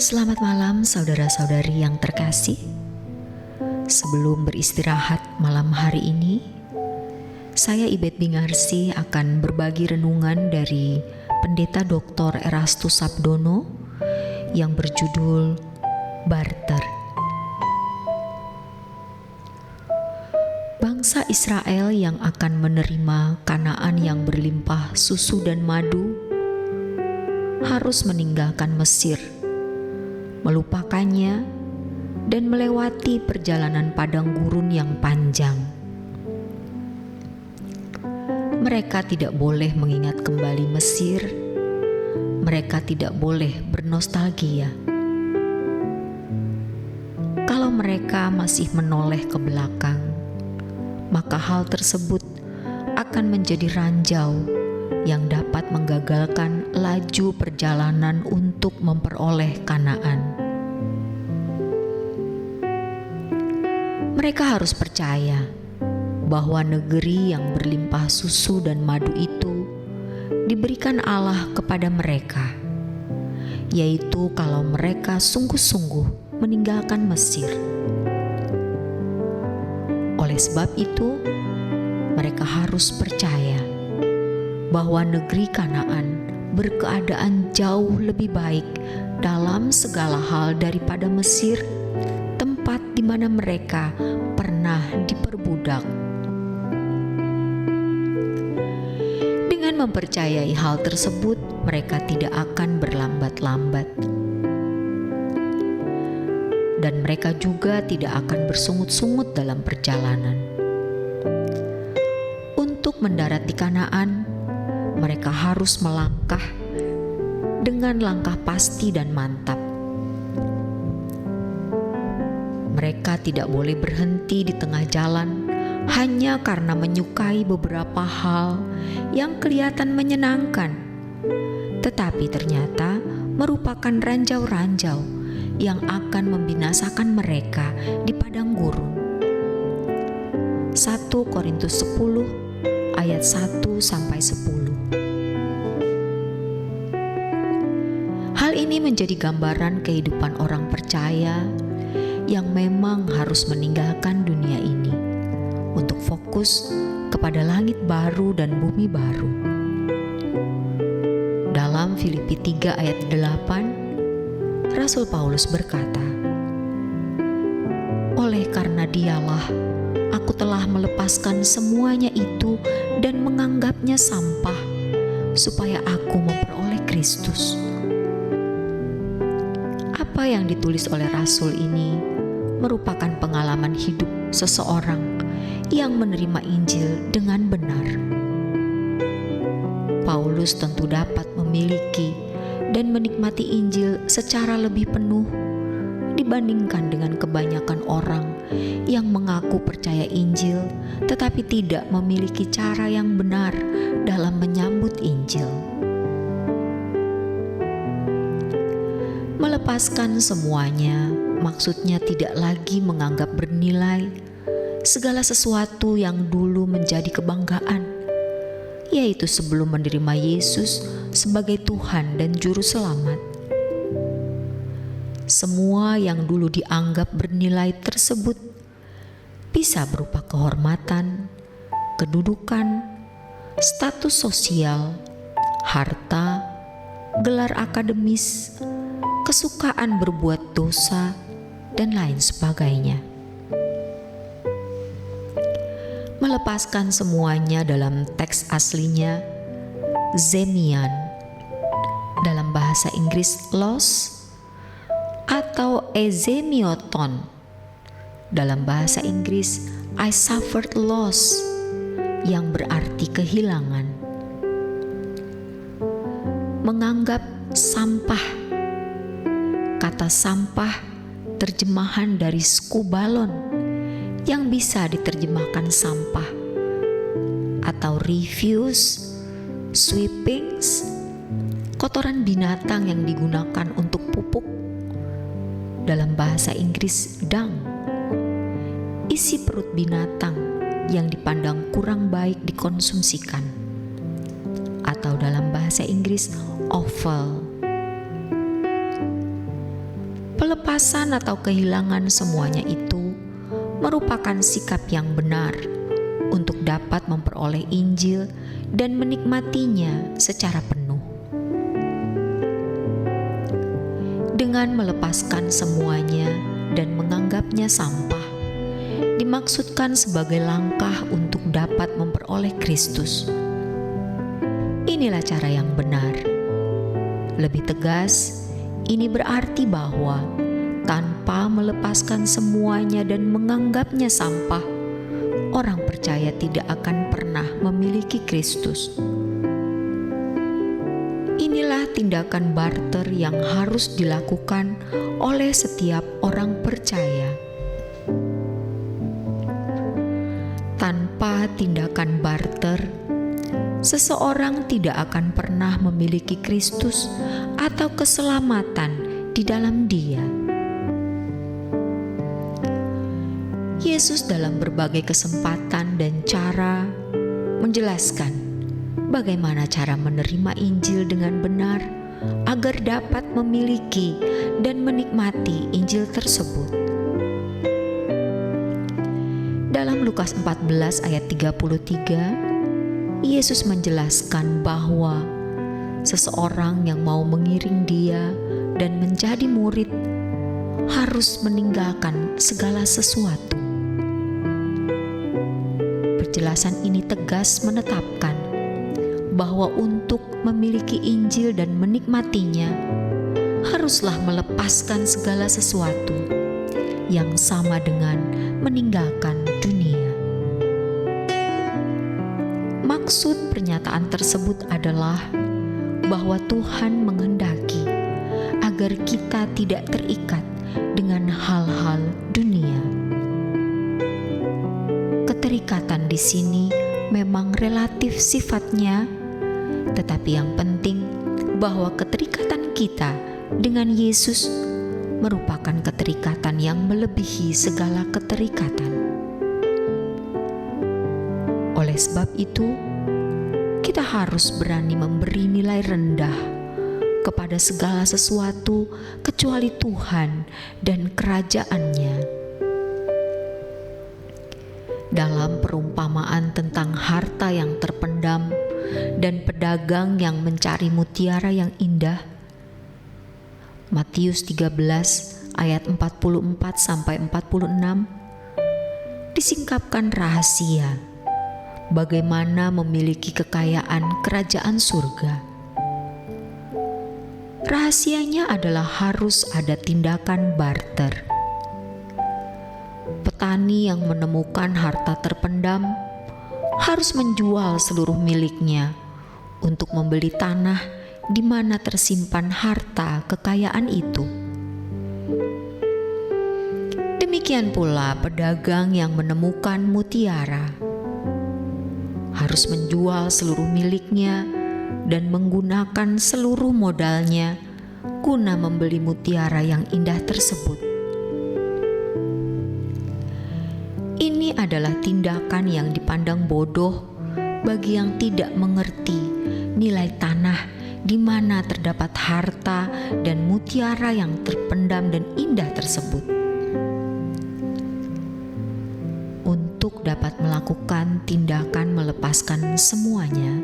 Selamat malam saudara-saudari yang terkasih. Sebelum beristirahat malam hari ini, saya Ibet Bingarsi akan berbagi renungan dari Pendeta Dr. Erastus Sabdono yang berjudul Barter. Bangsa Israel yang akan menerima Kanaan yang berlimpah susu dan madu harus meninggalkan Mesir, melupakannya, dan melewati perjalanan padang gurun yang panjang. Mereka tidak boleh mengingat kembali Mesir. Mereka tidak boleh bernostalgia. Kalau mereka masih menoleh ke belakang, maka hal tersebut akan menjadi ranjau yang dapat menggagalkan laju perjalanan untuk memperoleh Kanaan. Mereka harus percaya bahwa negeri yang berlimpah susu dan madu itu diberikan Allah kepada mereka, yaitu kalau mereka sungguh-sungguh meninggalkan Mesir. Oleh sebab itu, mereka harus percaya bahwa negeri Kanaan berkeadaan jauh lebih baik dalam segala hal daripada Mesir, tempat di mana mereka pernah diperbudak. Dengan mempercayai hal tersebut, mereka tidak akan berlambat-lambat. Dan mereka juga tidak akan bersungut-sungut dalam perjalanan. Untuk mendarat di Kanaan, mereka harus melangkah dengan langkah pasti dan mantap. Mereka tidak boleh berhenti di tengah jalan hanya karena menyukai beberapa hal yang kelihatan menyenangkan, tetapi ternyata merupakan ranjau-ranjau yang akan membinasakan mereka di padang gurun. 1 Korintus 10 ayat 1-10. Hal ini menjadi gambaran kehidupan orang percaya yang memang harus meninggalkan dunia ini untuk fokus kepada langit baru dan bumi baru. Dalam Filipi 3 ayat 8, Rasul Paulus berkata, "Oleh karena Dialah, aku telah melepaskan semuanya itu dan menganggapnya sampah, supaya aku memperoleh Kristus." Apa yang ditulis oleh Rasul ini merupakan pengalaman hidup seseorang yang menerima Injil dengan benar. Paulus tentu dapat memiliki dan menikmati Injil secara lebih penuh dibandingkan dengan kebanyakan orang yang mengaku percaya Injil tetapi tidak memiliki cara yang benar dalam menyambut Injil. Melepaskan semuanya maksudnya tidak lagi menganggap bernilai segala sesuatu yang dulu menjadi kebanggaan, yaitu sebelum menerima Yesus sebagai Tuhan dan Juru Selamat. Semua yang dulu dianggap bernilai tersebut bisa berupa kehormatan, kedudukan, status sosial, harta, gelar akademis, kesukaan berbuat dosa, dan lain sebagainya. Melepaskan semuanya dalam teks aslinya zemian, dalam bahasa Inggris loss, atau ezemioton, dalam bahasa Inggris I suffered loss, yang berarti kehilangan. Menganggap sampah. Kata sampah terjemahan dari skubalon yang bisa diterjemahkan sampah atau refuse, sweepings, kotoran binatang yang digunakan untuk pupuk, dalam bahasa Inggris dung, isi perut binatang yang dipandang kurang baik dikonsumsikan, atau dalam bahasa Inggris offal. pelepasan atau kehilangan semuanya itu merupakan sikap yang benar untuk dapat memperoleh Injil dan menikmatinya secara penuh. Dengan melepaskan semuanya dan menganggapnya sampah, dimaksudkan sebagai langkah untuk dapat memperoleh Kristus. Inilah cara yang benar. Lebih tegas, ini berarti bahwa tanpa melepaskan semuanya dan menganggapnya sampah, orang percaya tidak akan pernah memiliki Kristus. Inilah tindakan barter yang harus dilakukan oleh setiap orang percaya. Tanpa tindakan barter, seseorang tidak akan pernah memiliki Kristus atau keselamatan di dalam Dia. Yesus dalam berbagai kesempatan dan cara menjelaskan bagaimana cara menerima Injil dengan benar agar dapat memiliki dan menikmati Injil tersebut. Dalam Lukas 14 ayat 33, Yesus menjelaskan bahwa seseorang yang mau mengiring Dia dan menjadi murid harus meninggalkan segala sesuatu. Penjelasan ini tegas menetapkan bahwa untuk memiliki Injil dan menikmatinya, haruslah melepaskan segala sesuatu, yang sama dengan meninggalkan dunia. Maksud pernyataan tersebut adalah bahwa Tuhan menghendaki agar kita tidak terikat dengan hal-hal dunia. Keterikatan di sini memang relatif sifatnya, tetapi yang penting bahwa keterikatan kita dengan Yesus merupakan keterikatan yang melebihi segala keterikatan. Oleh sebab itu, kita harus berani memberi nilai rendah kepada segala sesuatu kecuali Tuhan dan kerajaan-Nya. Dalam perumpamaan tentang harta yang terpendam dan pedagang yang mencari mutiara yang indah, Matius 13 ayat 44-46, disingkapkan rahasia bagaimana memiliki kekayaan kerajaan surga. Rahasianya adalah harus ada tindakan barter. Petani yang menemukan harta terpendam harus menjual seluruh miliknya untuk membeli tanah di mana tersimpan harta kekayaan itu. Demikian pula pedagang yang menemukan mutiara harus menjual seluruh miliknya dan menggunakan seluruh modalnya guna membeli mutiara yang indah tersebut. Ini adalah tindakan yang dipandang bodoh bagi yang tidak mengerti nilai tanah di mana terdapat harta dan mutiara yang terpendam dan indah tersebut. Untuk dapat melakukan tindakan melepaskan semuanya,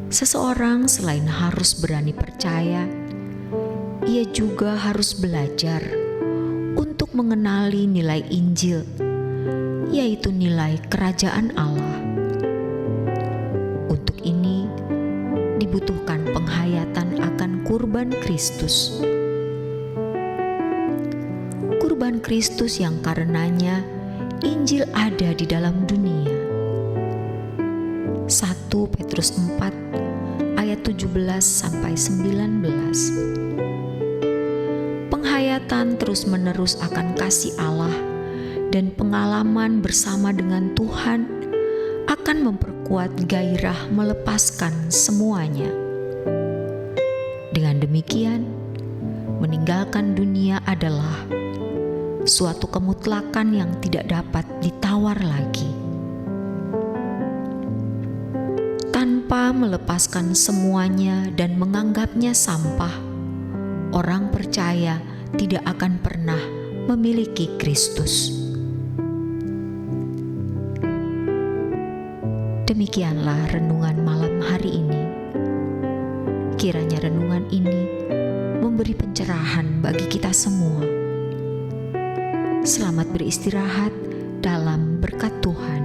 seseorang selain harus berani percaya, ia juga harus belajar untuk mengenali nilai Injil, yaitu nilai kerajaan Allah. Untuk ini dibutuhkan penghayatan akan kurban Kristus. Kurban Kristus yang karenanya Injil ada di dalam dunia. 1 Petrus 4 ayat 17-19. Penghayatan terus-menerus akan kasih Allah dan pengalaman bersama dengan Tuhan akan memperkuat gairah melepaskan semuanya. Dengan demikian, meninggalkan dunia adalah suatu kemutlakan yang tidak dapat ditawar lagi. Tanpa melepaskan semuanya dan menganggapnya sampah, orang percaya tidak akan pernah memiliki Kristus. Demikianlah renungan malam hari ini. Kiranya renungan ini memberi pencerahan bagi kita semua. Selamat beristirahat dalam berkat Tuhan.